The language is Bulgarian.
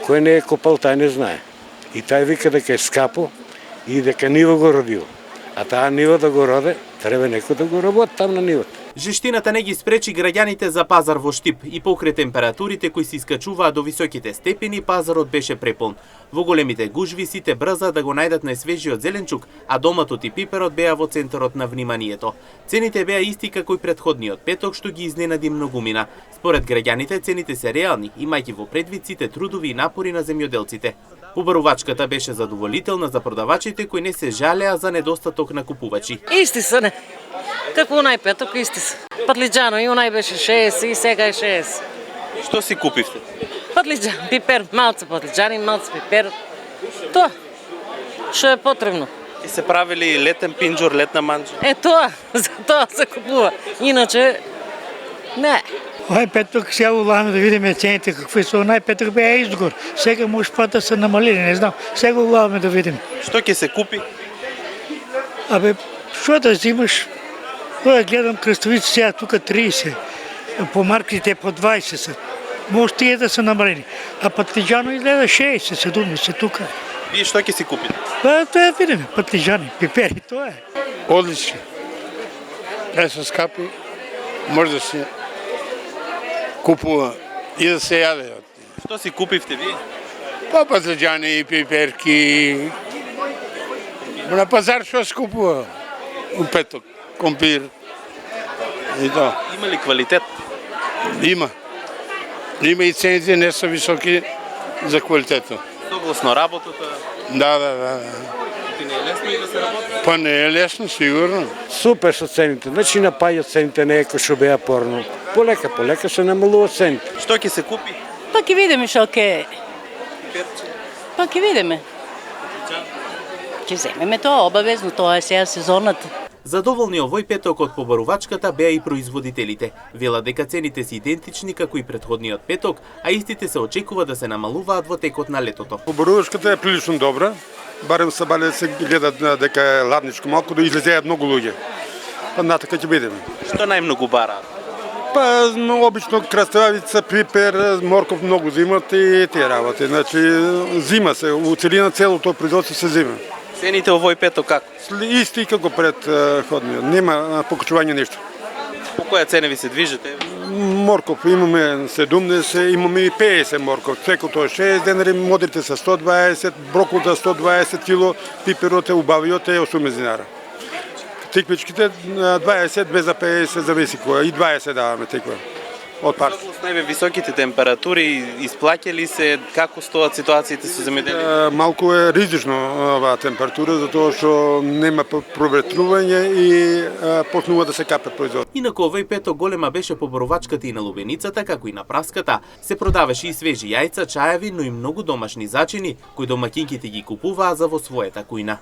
Кој не е копал, тај не знае. И тај вика дека е скапо и дека нива го родил. А таа нива да го роде, треба некој да го работи там на нивата. Жештината не ги спречи граѓаните за пазар во Штип и покрај температурите кои се искачуваа до високите степени, пазарот беше преполн. Во големите гужви сите брза да го најдат најсвежиот зеленчук, а доматот и пиперот беа во центарот на вниманието. Цените беа исти како и претходниот петок, што ги изненади многумина. Според граѓаните цените се реални, имајќи во предвид сите трудови и напори на земјоделците. Побарувачката беше задоволителна за продавачите кои не се жалеа за недостаток на купувачи. Исти се не. Како онај петок, исти се. Патлиџано и онај беше 60 и сега е 60. Што си купивте? Патлиџан, пипер, малце патлиџани, малце пипер. Тоа што е потребно. И се правили летен пинџур, летна манџа? Тоа, за тоа се купува. Иначе, не. Ој петок сега улаваме да видиме цените какви се. Онај петок беа изгор. Сега може пат да се намалили, не знам. Сега улаваме да видиме. Што ќе се купи? Абе, што да взимаш? Тоа гледам крстовици сега тука 30. По марките по 20 се. Може тие да се намалени. А патлиџано изгледа 60, 70 тука. Вие што ќе си купите? Па тоа видиме, патлиџани, пипери, тоа е. Одлични. Не се скапи, може да се купува и да се јаде. Што си купивте вие? Па патлиџани, пиперки. На пазар што се купува? У петок, компир. И тоа. Има ли квалитет? Има. Има и цените не се високи за квалитетот. Согласно работата? Да. Ти не е лесно и да се работи? Па не е лесно, сигурно. Супер со цените, значи напаѓаат цените, не е кој што беа порно. Полека се намалуваат цените. Што ќе се купи? Па ќе видиме што ќе. Па ќе видиме. Ќе земеме тоа обавезно, тоа е сега сезоната. Задоволни овој петок од побарувачката беа и производителите. Велат дека цените се идентични како и претходниот петок, а истите се очекува да се намалуваат во текот на летото. Побарувачката е прилично добра. Барем се бале се гледат дека е ладничко малку, да излезеат многу луѓе. Па натака ќе бидеме. Што најмногу бараат? Па обично краставица, пипер, морков многу зимат и тие работи. Значи зима се, у целина целото производство се зима. Цените овој петок како? Исти како предходниот. Нема покачување ништо. По која цена ви се движите? Морков имаме 70, имаме и 50 морков. Цекото е 6 денари, модрите се 120, броколта 120 кило, пиперот е убавиот е 80 динара. Тиквичките 20, без за 50, зависи која. И 20 даваме тиква. Од парк. Најбе високите температури исплаќа ли се, како стоат ситуациите со земјоделие? Малку е ризично оваа температура, затоа што нема проветрување и почнува да се капе производ. Инаку овој петок голема беше побарувачката и на лубеницата, како и на праската. Се продаваше и свежи јајца, чаеви, но и многу домашни зачини, кои домаќинките ги купуваа за во својата кујна.